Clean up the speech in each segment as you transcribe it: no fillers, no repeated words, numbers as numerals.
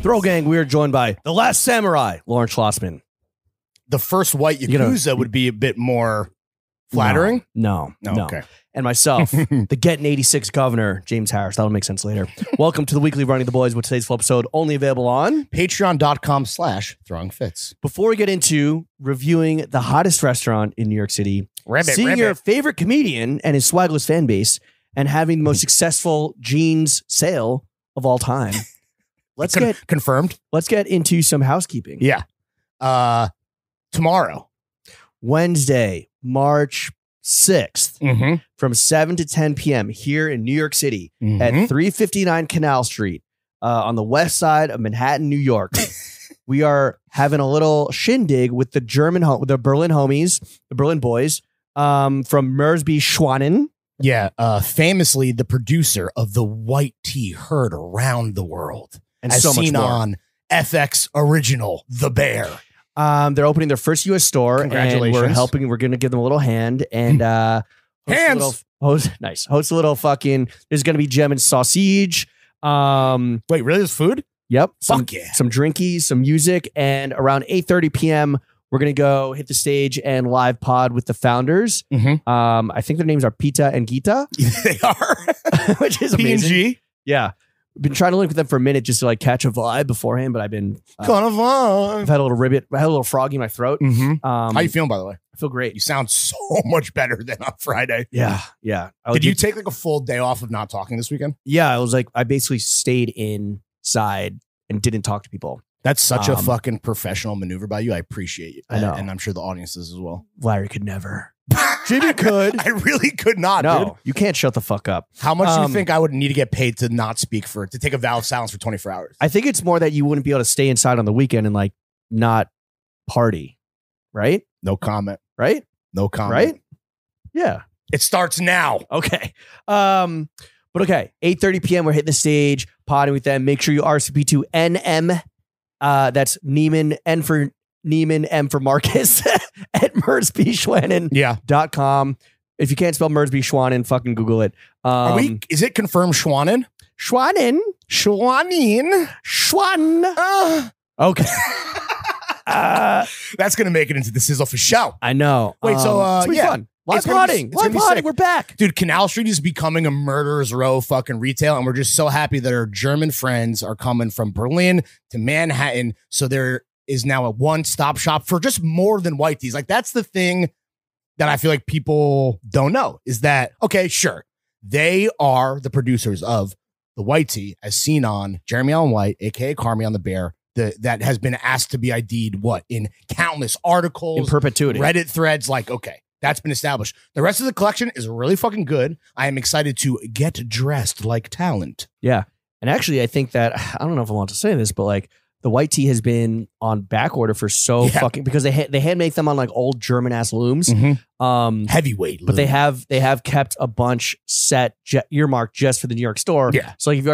Throw Gang, we are joined by the last samurai, Lauren Schlossman. The first white yakuza would be a bit more flattering. No. Okay. And myself, the Getting 86 governor, James Harris. That'll make sense later. Welcome to the weekly Running the Boys with today's full episode, only available on Patreon.com/throwingfits. Before we get into reviewing the hottest restaurant in New York City, seeing your favorite comedian and his swagless fan base, and having the most successful jeans sale of all time. Let's get confirmed. Let's get into some housekeeping. Yeah. Tomorrow, Wednesday, March 6th, from 7 to 10 p.m. here in New York City at 359 Canal Street on the west side of Manhattan, New York. We are having a little shindig with the the Berlin homies, the Berlin boys from Merz, Schwanen. Yeah, famously the producer of the white tea heard around the world. And as so much seen more. on FX Original, The Bear. They're opening their first U.S. store. Congratulations. And we're going to give them a little hand. And hands. Host a little fucking, there's going to be gem and sausage. Wait, really? There's food? Yep. Fuck yeah. Some drinkies, some music. And around 8:30 p.m., we're going to go hit the stage and live pod with the founders. I think their names are Pita and Gita. They are. Which is amazing. P&G? Yeah. Been trying to link with them for a minute just to like catch a vibe beforehand, but I've been kind of vibe. I've had a little ribbit, I had a little froggy in my throat. How you feeling, by the way? I feel great. You sound so much better than on Friday. Yeah. Did you take like a full day off of not talking this weekend? Yeah, I was like, I basically stayed inside and didn't talk to people. That's such a fucking professional maneuver by you. I appreciate you. I know. And I'm sure the audience does as well. Larry could never. Jimmy could. I really could not, no, dude. you can't shut the fuck up. How much do you think I would need to get paid to not speak to take a vow of silence for 24 hours? I think it's more that you wouldn't be able to stay inside on the weekend and like not party, right? No comment. Right? No comment. Right? Yeah. It starts now. Okay. But okay, 8:30 p.m. we're hitting the stage, potting with them. Make sure you RSVP to NM. That's Neiman, N for Neiman, M for Marcus at merzbschwanen.com. If you can't spell Merz Schwanen, fucking Google it. Is it confirmed Schwanen? Schwanen. Okay. That's going to make it into the sizzle for show. I know. Wait, so it's gonna be fun. Live potting. We're back. Dude, Canal Street is becoming a murderer's row fucking retail, and we're just so happy that our German friends are coming from Berlin to Manhattan, so there is now a one-stop shop for just more than white tees. Like, that's the thing that I feel like people don't know, is that, okay, sure, they are the producers of the white tee as seen on Jeremy Allen White, a.k.a. Carmi on the Bear, that has been asked to be ID'd, in countless articles. In perpetuity. Reddit threads, like, okay. That's been established. The rest of the collection is really fucking good. I am excited to get dressed like talent. Yeah. And actually, I think that, I don't know if I want to say this, but like the white tee has been on back order for fucking, because they hand make them on like old German ass looms. Heavyweight. But they have kept a bunch set earmarked just for the New York store. Yeah. So like if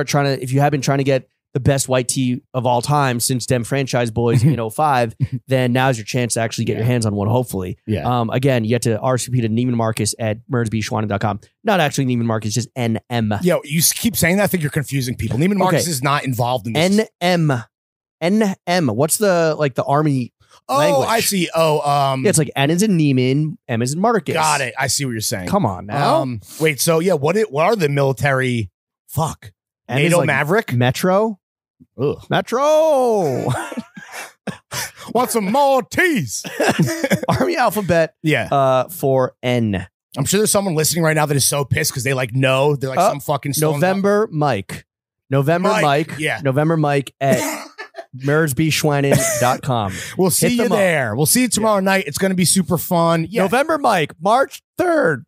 you have been trying to get the best white tee of all time since Dem Franchise Boys in 05, then now's your chance to actually get your hands on one, hopefully. Yeah. Again, you have to RSVP to Neiman Marcus at merzbschwanen.com. Not actually Neiman Marcus, just NM. Yo, you keep saying that. I think you're confusing people. Neiman Marcus is not involved in this. NM. What's the army language? I see. Yeah, it's like N is in Neiman, M is in Marcus. Got it. I see what you're saying. Come on now. Wait, so yeah, what are the military? Fuck. NATO like Maverick? Metro? Ugh. Metro. Want some Maltese? Army alphabet. Yeah. For N. I'm sure there's someone listening right now that is so pissed because they know they're like some fucking November Mike. Yeah. November Mike at merzbschwanen.com. We'll see you there. We'll see you tomorrow night. It's going to be super fun. Yeah. November Mike, March 3rd.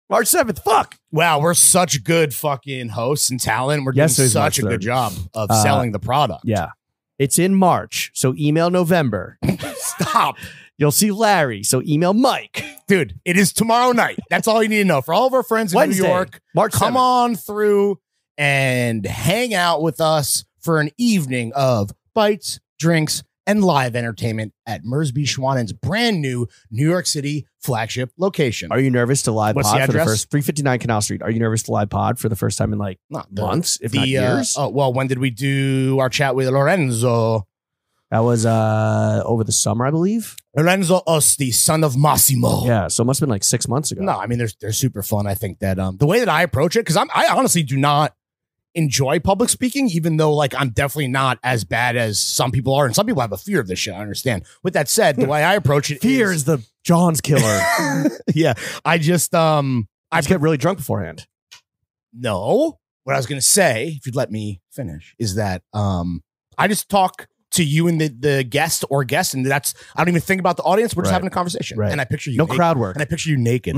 March 7th. Fuck. Wow, we're such good fucking hosts and talent. We're doing such a good job of selling the product. Yeah. It's in March, so email November. Stop. You'll see Larry, so email Mike. Dude, it is tomorrow night. That's all you need to know. For all of our friends in Wednesday, New York, March 7th. Come on through and hang out with us for an evening of bites, drinks, and live entertainment at Merz Schwanen's brand new New York City flagship location. Are you nervous to live What's pod the for the address? first 359 Canal Street? Are you nervous to live pod for the first time in like months, if not years? Oh, well, when did we do our chat with Lorenzo? That was over the summer, I believe. Lorenzo Osti, son of Massimo. Yeah, so it must have been like 6 months ago. No, I mean they're super fun. I think that the way that I approach it, because I honestly do not enjoy public speaking, even though like I'm definitely not as bad as some people are, and some people have a fear of this shit. I understand. With that said, the way I approach it, Fear is the John's killer. yeah, I just I get really drunk beforehand. no. What I was gonna say, if you'd let me finish, is that I just talk to you and the guest or guest, and that's I don't even think about the audience. We're just having a conversation, Right. and I picture you No naked, crowd work. and I picture you naked.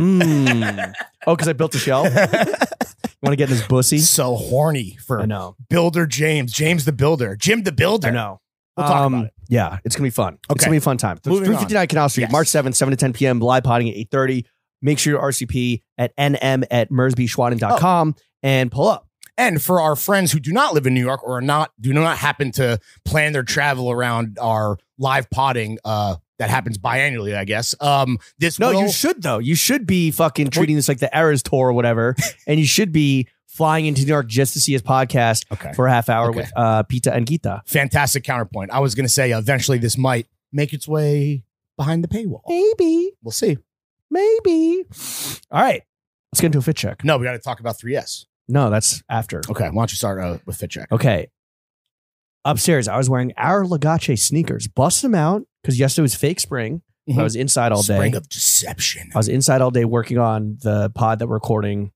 Oh, because I built a shelf. You want to get in this bussy? So horny I for know. Builder James the Builder, Jim the Builder. I know. We'll talk about it. Yeah, it's gonna be fun. It's Okay. gonna be a fun time. Moving 359 Canal Street, Yes. March 7th, 7 to 10 p.m. Live podding at 8:30. Make sure you RCP at nm@merzbschwanen.com and pull up. And for our friends who do not live in New York or do not happen to plan their travel around our live podding that happens biannually, I guess. You should though. You should be fucking treating this like the Eras tour or whatever, and you should be flying into New York just to see his podcast for a half hour with Pita and Gita. Fantastic counterpoint. I was going to say eventually this might make its way behind the paywall. Maybe. We'll see. Maybe. All right. Let's get into a fit check. No, we got to talk about 3S. No, that's after. Okay, why don't you start with fit check? Okay. Upstairs, I was wearing our Legace sneakers. Busted them out because yesterday was fake spring. Mhm. I was inside all day. Spring of deception. I was inside all day working on the pod that we're recording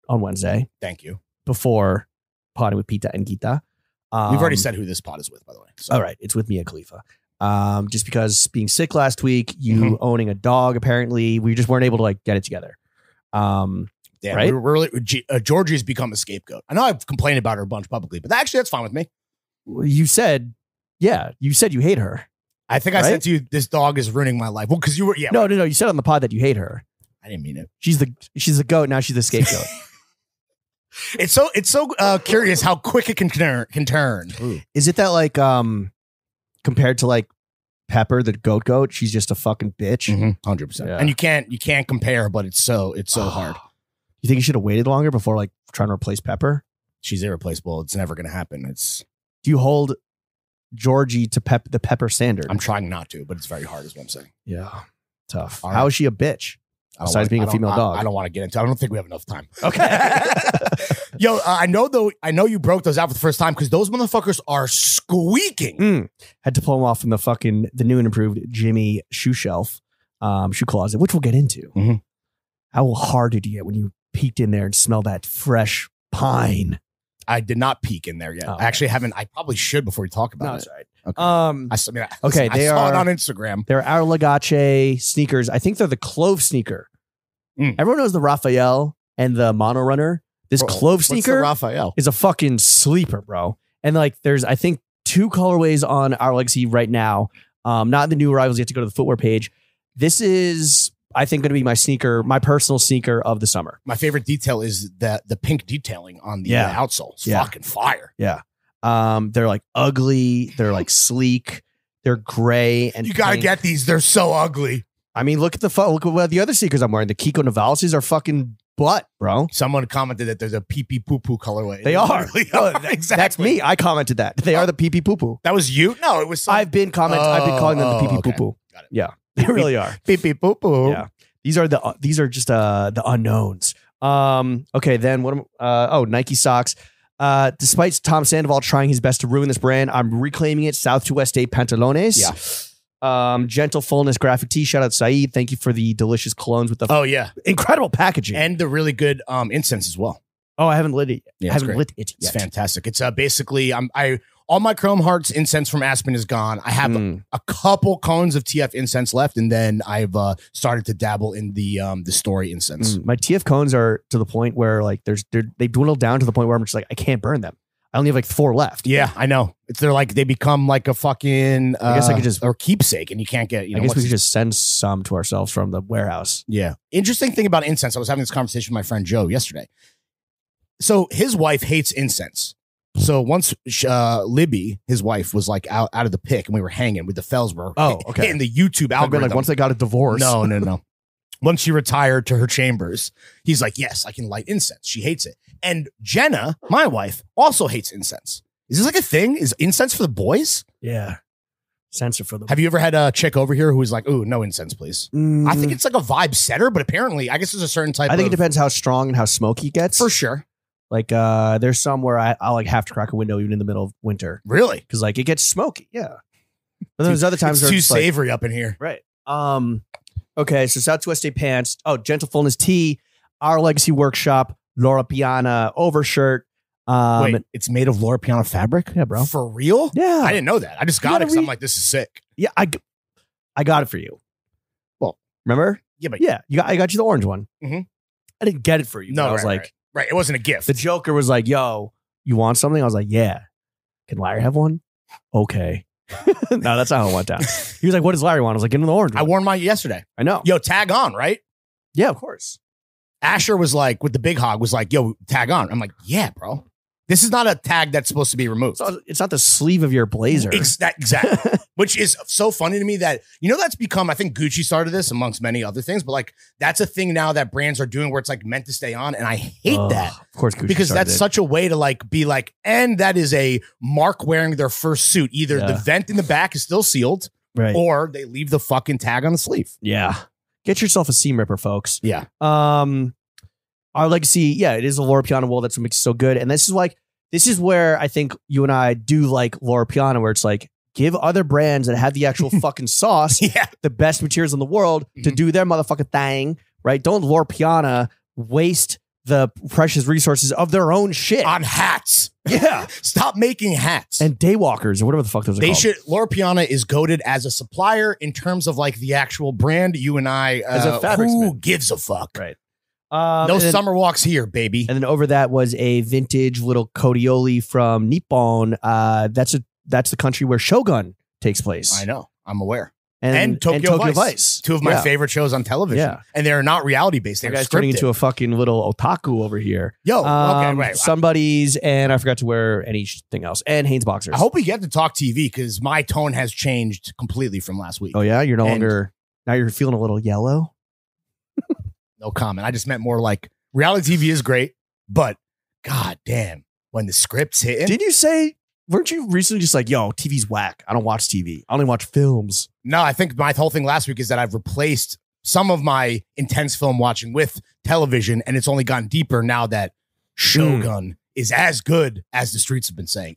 on Wednesday Thank you. before podding with Pita and Gita. We've already said who this pod is with, by the way. So. All right. It's with Mia Khalifa. Just because being sick last week, you owning a dog, apparently, we just weren't able to like get it together. Yeah, right? we're really Georgie's become a scapegoat. I know I've complained about her a bunch publicly, but actually that's fine with me. You said you hate her. I think I said to you, this dog is ruining my life. Well, because you were, No. You said on the pod that you hate her. I didn't mean it. She's the goat. Now she's the scapegoat. It's so curious how quick it can turn. Ooh. Is it that like compared to like Pepper, the goat, she's just a fucking bitch? 100%. Yeah. And you can't compare, but it's so hard. You think you should have waited longer before like trying to replace Pepper? She's irreplaceable. It's never going to happen. Do you hold Georgie to the Pepper standard? I'm trying not to, but it's very hard is what I'm saying. Yeah. Tough. All How right. is she a bitch? Besides being a female dog. I don't want to get into it. I don't think we have enough time. Okay. Yo, I know you broke those out for the first time because those motherfuckers are squeaking. Had to pull them off from the new and improved Jimmy shoe shelf, shoe closet, which we'll get into. How hard did you get when you peeked in there and smelled that fresh pine? I did not peek in there yet. Oh, I actually haven't. I probably should before we talk about it. That's right. Okay. I saw it on Instagram. They're our Legace sneakers. I think they're the Clove sneaker. Everyone knows the Raphael and the Mono Runner. This Clove sneaker Raphael is a fucking sleeper, bro. And like, there's I think 2 colorways on our Legacy right now. Not the new arrivals. You have to go to the footwear page. This is, I think, going to be my personal sneaker of the summer. My favorite detail is that the pink detailing on the outsole. It's fucking fire. Yeah. They're like ugly. They're like sleek. They're gray and you gotta get these. They're so ugly. I mean, look at the other sneakers I'm wearing. The Kiko Navales are fucking butt, bro. Someone commented that there's a pee pee poo poo colorway. They are. Exactly. That's me. I commented that. They are the pee pee poo poo. That was you? No, it was. I've been calling them the pee pee poo poo. Got it. Yeah, they really are. Pee pee poo poo. Yeah. These are just the unknowns. Okay, then what? Nike socks. Despite Tom Sandoval trying his best to ruin this brand, I'm reclaiming it. South to West State Pantalones. Yeah. Gentle fullness graphic tee. Shout out Saeed. Thank you for the delicious colognes with the incredible packaging and the really good incense as well. Oh, I haven't lit it yet. Yeah, I haven't lit it yet. It's fantastic. It's basically all my Chrome Hearts incense from Aspen is gone. I have a couple cones of TF incense left, and then I've started to dabble in the Story incense. My TF cones are to the point where like they dwindle down to the point where I'm just like I can't burn them. I only have like 4 left. Yeah, I know. They become like a fucking I guess I could just or keepsake, and you can't get. I guess we could just send some to ourselves from the warehouse. Yeah. Interesting thing about incense. I was having this conversation with my friend Joe yesterday. So his wife hates incense. So once Libby, his wife, was like out of the pick, and we were hanging with the Felsborough. Hitting the YouTube algorithm. Like once they got a divorce. No. Once she retired to her chambers, he's like, yes, I can light incense. She hates it. And Jenna, my wife, also hates incense. Is this like a thing? Is incense for the boys? Yeah. Censor for them. Have you ever had a chick over here who was like, ooh, no incense, please? I think it's like a vibe setter, but apparently, I guess there's a certain type I think it depends how strong and how smoky it gets. For sure. Like, there's some where I'll like have to crack a window even in the middle of winter. Really? Because like it gets smoky. Yeah. But there's other times it's where too savory up in here. Right. Okay, so Southwest Day pants. Oh, Gentle Fullness Tee. Our Legacy Workshop. Laura Piana overshirt. Wait, it's made of Laura Piana fabric? Yeah, bro. For real? Yeah. I didn't know that. I just got it because I'm like, this is sick. Yeah, I got it for you. Well, remember? Yeah, but I got you the orange one. Mm-hmm. I didn't get it for you. No, I was right. It wasn't a gift. The Joker was like, yo, you want something? I was like, yeah. Can Larry have one? Okay. No, that's not how it went down. He was like, what does Larry want? I was like, get him the orange one. I wore mine yesterday. I know. Yo, tag on, right? Yeah, of course. Asher was like, with the big hog, was like, yo, tag on. I'm like, yeah, bro. This is not a tag that's supposed to be removed. So it's not the sleeve of your blazer. Exactly. Which is so funny to me that, that's become, I think Gucci started this amongst many other things, but like that's a thing now that brands are doing where it's like meant to stay on. And I hate that. Of course, Gucci because that's such a way to like be like, and that is a Mark wearing their first suit. Either the vent in the back is still sealed, right, or they leave the fucking tag on the sleeve. Yeah. Get yourself a seam ripper, folks. Yeah. Our Legacy, it is a Laura Piana wool. That's what makes it so good. And this is where I think you and I do like Laura Piana, where it's like, give other brands that have the actual fucking sauce, the best materials in the world to do their motherfucking thing, right? Don't Laura Piana waste the precious resources of their own shit on hats. Yeah. Stop making hats. And daywalkers or whatever the fuck those are called. Laura Piana is goated as a supplier in terms of like the actual brand. You and I, as a fabric who gives a fuck? Right. No summer walks here, baby. And then over that was a vintage little Kodioli from Nippon. That's the country where Shogun takes place. I know. I'm aware. And Tokyo Vice. Two of my favorite shows on television. Yeah. And they're not reality based. They're scripted. Turning into a fucking little otaku over here. Yo, okay, right. Somebody's, and I forgot to wear anything else. And Hanes boxers. I hope we get to talk TV because my tone has changed completely from last week. Oh, yeah? You're no longer, now you're feeling a little yellow? No comment. I just meant more like reality TV is great, but god damn, when the script's hitting. Did you say, weren't you recently just like, yo, TV's whack. I don't watch TV. I only watch films. No, I think my whole thing last week is that I've replaced some of my intense film watching with television, and it's only gotten deeper now that Shogun is as good as the streets have been saying.